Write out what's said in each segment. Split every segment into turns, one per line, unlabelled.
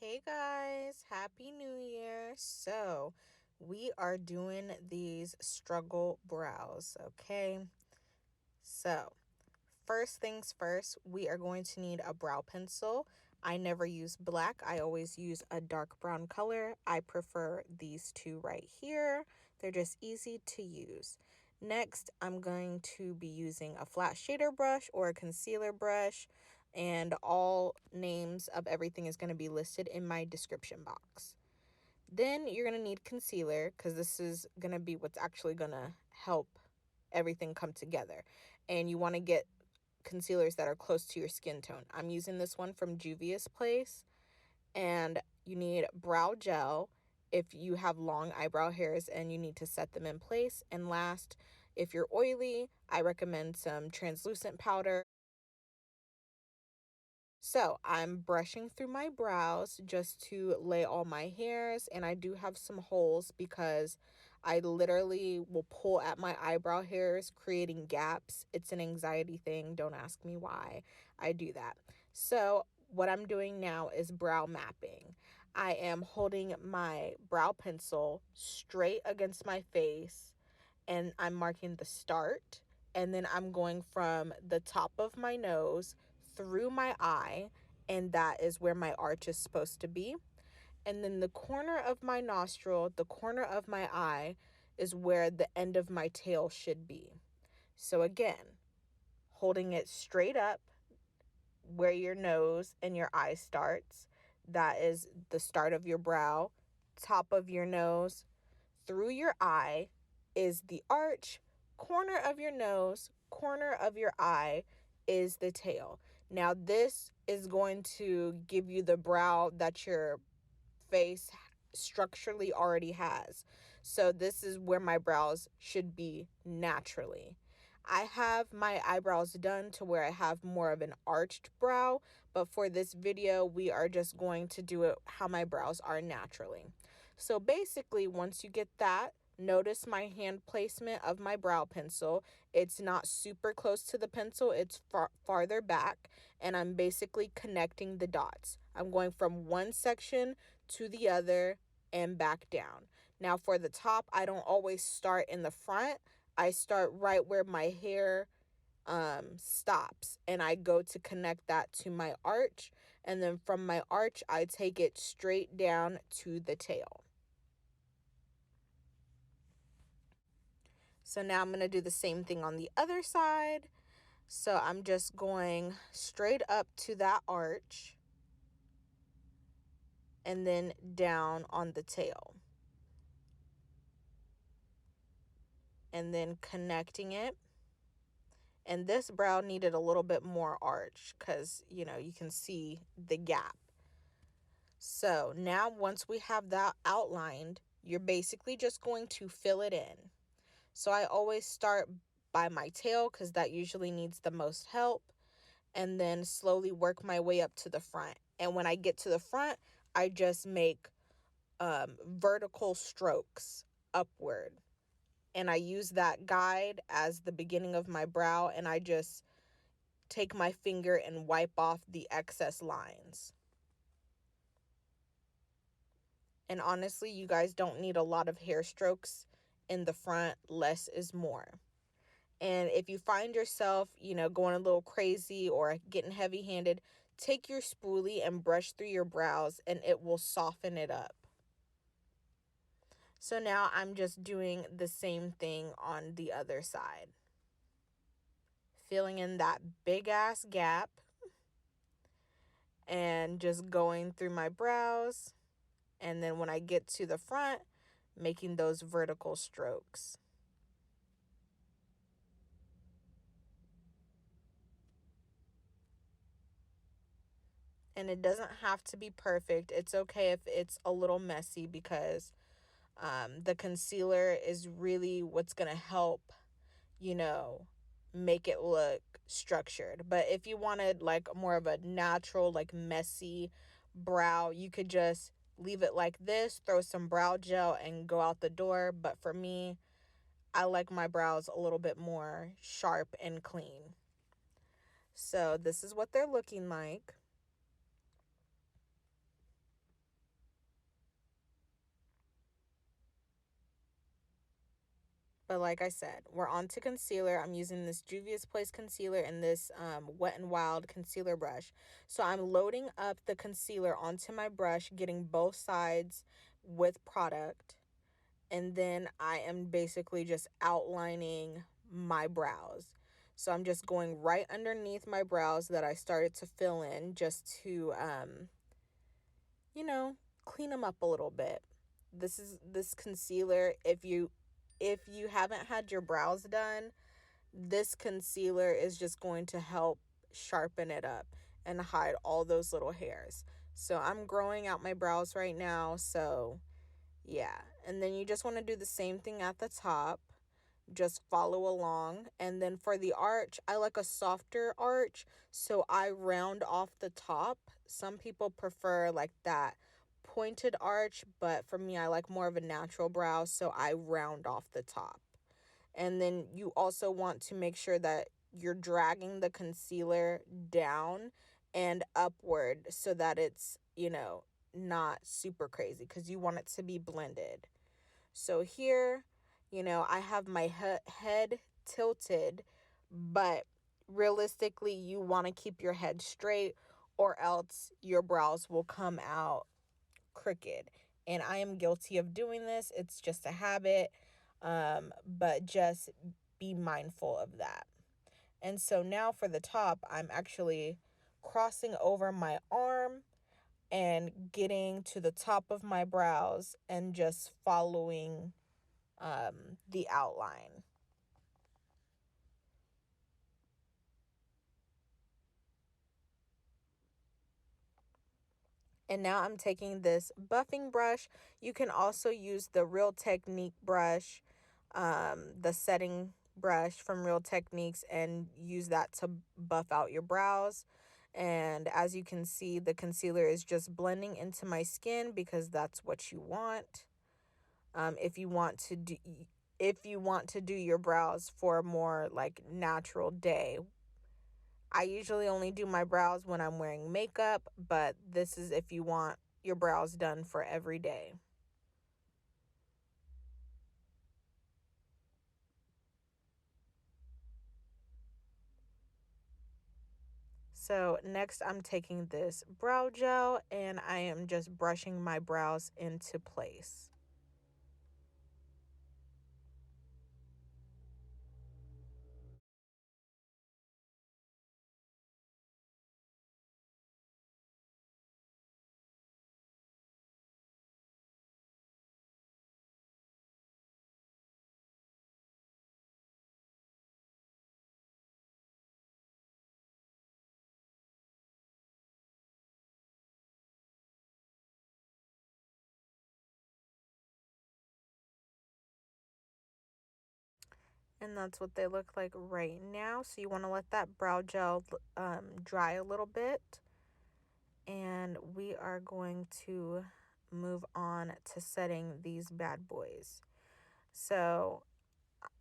Hey guys, happy new year. So, we are doing these struggle brows, okay? So, first things first, we are going to need a brow pencil. I never use black. I always use a dark brown color. I prefer these two right here. They're just easy to use. Next, I'm going to be using a flat shader brush or a concealer brush, and all names of everything is going to be listed in my description box. Then you're going to need concealer because this is going to be what's actually going to help everything come together. And you want to get concealers that are close to your skin tone. I'm using this one from Juvia's Place. And you need brow gel if you have long eyebrow hairs and you need to set them in place. And last, if you're oily, I recommend some translucent powder. So I'm brushing through my brows just to lay all my hairs, and I do have some holes because I literally will pull at my eyebrow hairs, creating gaps. It's an anxiety thing. Don't ask me why I do that. So what I'm doing now is brow mapping. I am holding my brow pencil straight against my face, and I'm marking the start, and then I'm going from the top of my nose through my eye, and that is where my arch is supposed to be. And then the corner of my nostril, the corner of my eye, is where the end of my tail should be. So again, holding it straight up where your nose and your eye starts, that is the start of your brow. Top of your nose through your eye is the arch. Corner of your nose, corner of your eye is the tail. Now this is going to give you the brow that your face structurally already has. So this is where my brows should be naturally. I have my eyebrows done to where I have more of an arched brow, but for this video, we are just going to do it how my brows are naturally. So basically, once you get that, notice my hand placement of my brow pencil. It's not super close to the pencil, it's farther back, and I'm basically connecting the dots. I'm going from one section to the other and back down. Now for the top, I don't always start in the front. I start right where my hair stops, and I go to connect that to my arch, and then from my arch I take it straight down to the tail. So now I'm going to do the same thing on the other side. So I'm just going straight up to that arch and then down on the tail. And then connecting it. And this brow needed a little bit more arch because, you can see the gap. So now once we have that outlined, you're basically just going to fill it in. So I always start by my tail because that usually needs the most help, and then slowly work my way up to the front. And when I get to the front, I just make vertical strokes upward. And I use that guide as the beginning of my brow, and I just take my finger and wipe off the excess lines. And honestly, you guys don't need a lot of hair strokes in the front. Less is more. And if you find yourself, going a little crazy or getting heavy-handed, take your spoolie and brush through your brows, and it will soften it up. So now I'm just doing the same thing on the other side. Filling in that big-ass gap and just going through my brows. And then when I get to the front, making those vertical strokes. And it doesn't have to be perfect. It's okay if it's a little messy because the concealer is really what's going to help, make it look structured. But if you wanted like more of a natural, like messy brow, you could just leave it like this, throw some brow gel and go out the door. But for me, I like my brows a little bit more sharp and clean. So this is what they're looking like. But like I said, we're on to concealer. I'm using this Juvia's Place concealer and this Wet n Wild concealer brush. So I'm loading up the concealer onto my brush, getting both sides with product. And then I am basically just outlining my brows. So I'm just going right underneath my brows that I started to fill in just to, you know, clean them up a little bit. This concealer, if you haven't had your brows done, this concealer is just going to help sharpen it up and hide all those little hairs. So I'm growing out my brows right now, so yeah. And then you just want to do the same thing at the top. Just follow along. And then for the arch, I like a softer arch, so I round off the top. Some people prefer like that pointed arch, but for me, I like more of a natural brow, so I round off the top. And then you also want to make sure that you're dragging the concealer down and upward so that it's, not super crazy, because you want it to be blended. So here, I have my head tilted, but realistically, you want to keep your head straight or else your brows will come out crooked. And I am guilty of doing this. It's just a habit, but just be mindful of that. And so now for the top, I'm actually crossing over my arm and getting to the top of my brows and just following the outline. And now I'm taking this buffing brush. You can also use the Real Technique brush, the setting brush from Real Techniques, and use that to buff out your brows. And as you can see, the concealer is just blending into my skin because that's what you want. If you want to do your brows for a more like natural day. I usually only do my brows when I'm wearing makeup, but this is if you want your brows done for every day. So next I'm taking this brow gel and I am just brushing my brows into place. And that's what they look like right now. So you want to let that brow gel dry a little bit. And we are going to move on to setting these bad boys. So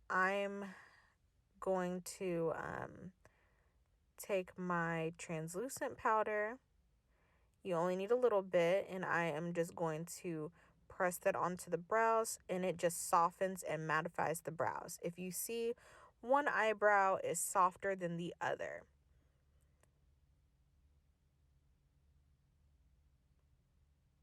I'm going to take my translucent powder. You only need a little bit, and I am just going to press that onto the brows, and it just softens and mattifies the brows. If you see, one eyebrow is softer than the other.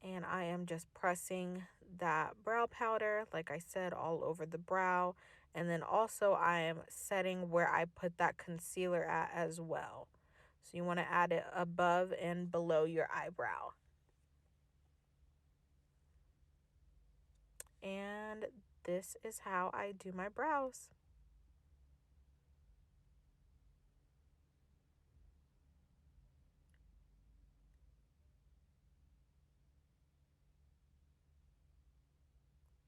And I am just pressing that brow powder, like I said, all over the brow. And then also I am setting where I put that concealer at as well. So you want to add it above and below your eyebrow. And this is how I do my brows.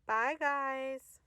Bye, guys.